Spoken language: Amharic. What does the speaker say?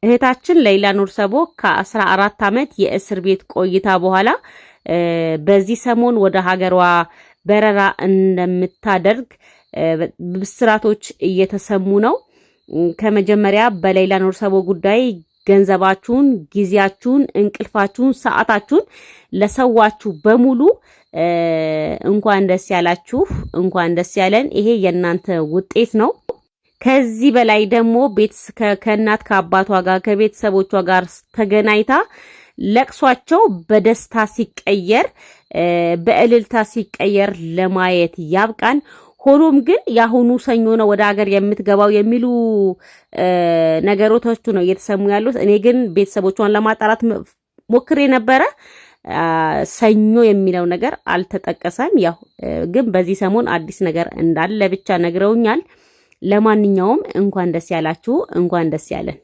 እህታችን ሌይላ ኑር ሰቦ ከ14 ዓመት የእስር ቤት ቆይታ በኋላ በዚህ ሰሞን ወደ ሀገሯ በረራ እንደምታደርግ ብስራቶች እየተሰሙ ነው። ከመጀመሪያ በሌይላ ኑር ሰቦ ጉዳይ ገንዘባችሁን፣ ጊዜያችሁን፣ እንቅልፋችሁን፣ ሰዓታችሁን ለሰዋችሁ በሙሉ እንኳን ደስ ያላችሁ፣ እንኳን ደስ ያለን። ይሄ የእናንተ ውጤት ነው። ከዚህ በላይ ደግሞ ከእናት ከአባቷ ጋር ከቤተሰቦቿ ጋር ተገናኝታ ለቅሷቸው በደስታ ሲቀየር በእልልታ ሲቀየር ለማየት ያብቃን። ሆኖም ግን ያሁኑ ሰኞ ነው ወደ ሀገር የምትገባው የሚሉ ነገሮች ነው እየተሰሙ ያሉት። እኔ ግን ቤተሰቦቿን ለማጣራት ሞክሬ ነበረ። ሰኞ የሚለው ነገር አልተጠቀሰም። ያው ግን በዚህ ሰሞን አዲስ ነገር እንዳለ ብቻ ነግረውኛል። ለማንኛውም እንኳን ደስ ያላችሁ፣ እንኳን ደስ ያለን።